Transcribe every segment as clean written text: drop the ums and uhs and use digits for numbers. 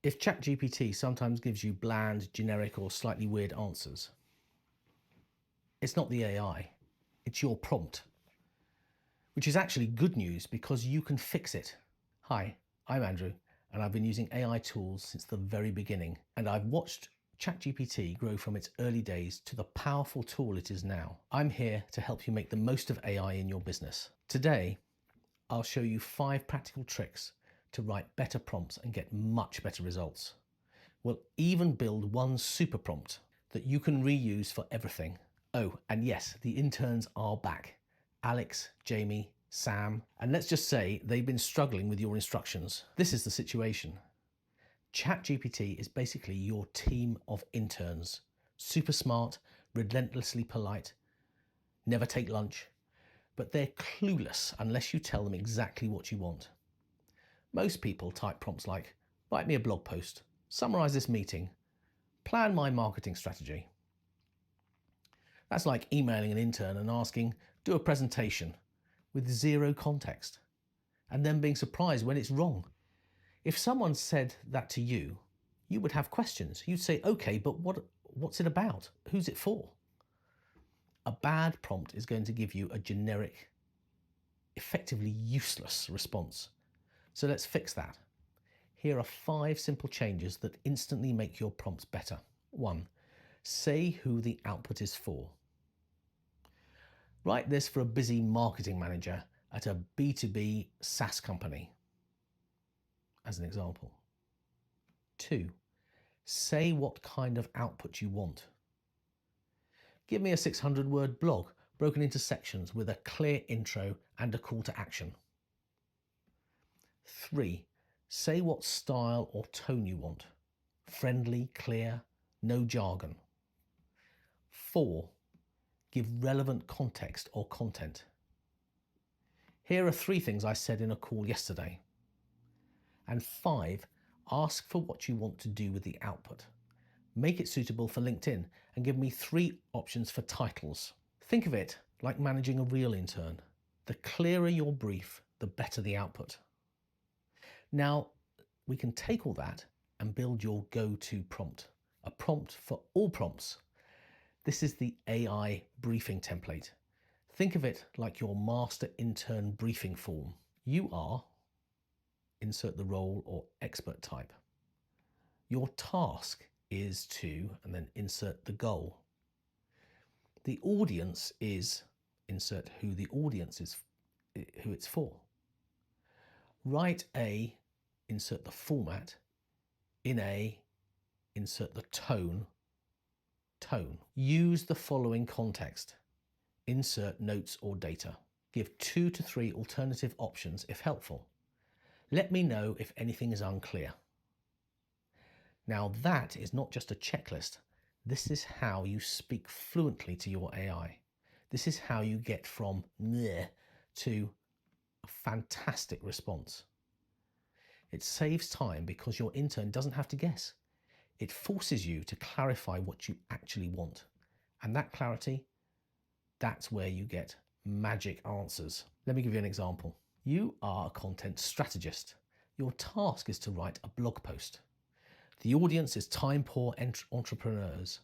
If ChatGPT sometimes gives you bland, generic, or slightly weird answers, it's not the AI, it's your prompt, which is actually good news because you can fix it. Hi, I'm Andrew, and I've been using AI tools since the very beginning, and I've watched ChatGPT grow from its early days to the powerful tool it is now. I'm here to help you make the most of AI in your business. Today, I'll show you 5 practical tricks to write better prompts and get much better results. We'll even build one super prompt that you can reuse for everything. Oh, and yes, the interns are back. Alex, Jamie, Sam, and let's just say they've been struggling with your instructions. This is the situation. ChatGPT is basically your team of interns. Super smart, relentlessly polite, never take lunch, but they're clueless unless you tell them exactly what you want. Most people type prompts like, write me a blog post, summarize this meeting, plan my marketing strategy. That's like emailing an intern and asking, do a presentation with zero context, and then being surprised when it's wrong. If someone said that to you, you would have questions. You'd say, okay, but what's it about? Who's it for? A bad prompt is going to give you a generic, effectively useless response. So let's fix that. Here are 5 simple changes that instantly make your prompts better. 1. Say who the output is for. Write this for a busy marketing manager at a B2B SaaS company, as an example. 2. Say what kind of output you want. Give me a 600-word blog broken into sections with a clear intro and a call to action. 3. Say what style or tone you want. Friendly, clear, no jargon. 4. Give relevant context or content. Here are 3 things I said in a call yesterday. And 5, ask for what you want to do with the output. Make it suitable for LinkedIn and give me 3 options for titles. Think of it like managing a real intern. The clearer your brief, the better the output. Now, we can take all that and build your go-to prompt, a prompt for all prompts. This is the AI briefing template. Think of it like your master intern briefing form. You are, insert the role or expert type. Your task is to, and then insert the goal. The audience is, insert who the audience is, who it's for. Write a, insert the format. In a, insert the tone. Use the following context. Insert notes or data. Give 2 to 3 alternative options if helpful. Let me know if anything is unclear. Now that is not just a checklist. This is how you speak fluently to your AI. This is how you get from meh to a fantastic response. It saves time because your intern doesn't have to guess. It forces you to clarify what you actually want. And that clarity, that's where you get magic answers. Let me give you an example. You are a content strategist. Your task is to write a blog post. The audience is time-poor entrepreneurs.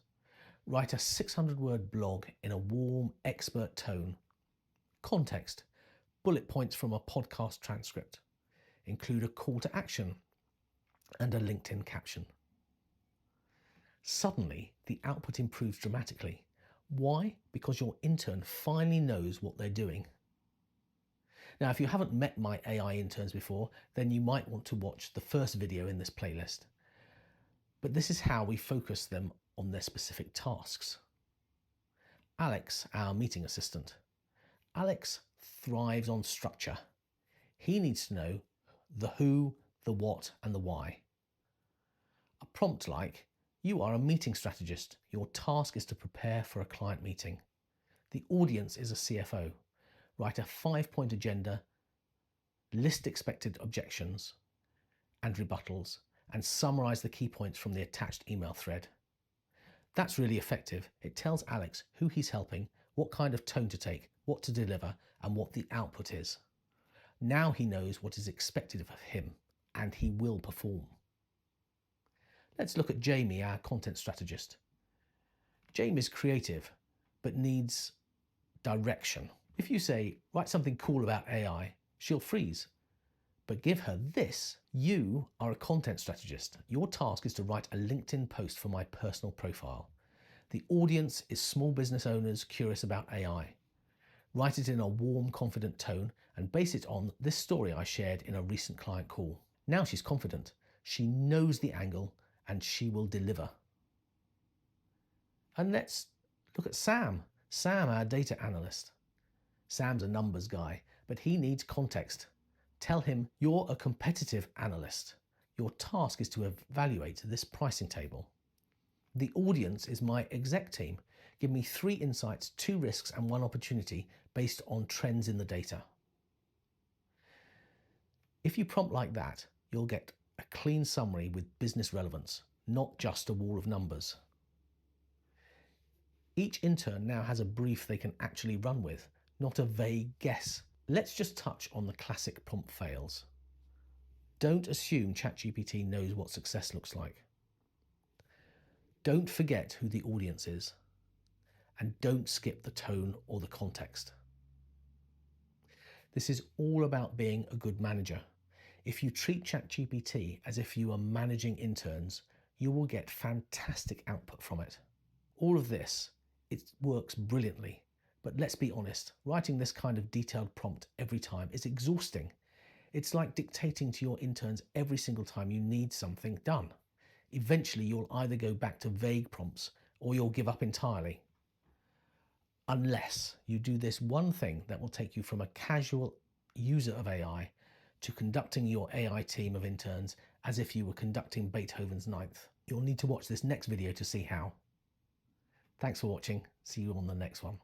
Write a 600-word blog in a warm, expert tone. Context, bullet points from a podcast transcript. Include a call to action and a LinkedIn caption. Suddenly, the output improves dramatically. Why? Because your intern finally knows what they're doing. Now, if you haven't met my AI interns before, then you might want to watch the first video in this playlist. But this is how we focus them on their specific tasks. Alex, our meeting assistant. Alex thrives on structure. He needs to know the who, the what, and the why. A prompt like, you are a meeting strategist. Your task is to prepare for a client meeting. The audience is a CFO. Write a 5-point agenda, list expected objections and rebuttals, and summarize the key points from the attached email thread. That's really effective. It tells Alex who he's helping, what kind of tone to take, what to deliver, and what the output is. Now he knows what is expected of him, and he will perform. Let's look at Jamie, our content strategist. Jamie's creative, but needs direction. If you say, write something cool about AI, she'll freeze. But give her this. You are a content strategist. Your task is to write a LinkedIn post for my personal profile. The audience is small business owners curious about AI. Write it in a warm, confident tone and base it on this story I shared in a recent client call. Now she's confident. She knows the angle and she will deliver. And let's look at Sam. Sam, our data analyst. Sam's a numbers guy, but he needs context. Tell him you're a competitive analyst. Your task is to evaluate this pricing table. The audience is my exec team. Give me 3 insights, 2 risks, and 1 opportunity based on trends in the data. If you prompt like that, you'll get a clean summary with business relevance, not just a wall of numbers. Each intern now has a brief they can actually run with, not a vague guess. Let's just touch on the classic prompt fails. Don't assume ChatGPT knows what success looks like. Don't forget who the audience is. And don't skip the tone or the context. This is all about being a good manager. If you treat ChatGPT as if you are managing interns, you will get fantastic output from it. All of this, it works brilliantly. But let's be honest, writing this kind of detailed prompt every time is exhausting. It's like dictating to your interns every single time you need something done. Eventually, you'll either go back to vague prompts or you'll give up entirely. Unless you do this one thing that will take you from a casual user of AI to conducting your AI team of interns as if you were conducting Beethoven's Ninth. You'll need to watch this next video to see how. Thanks for watching. See you on the next one.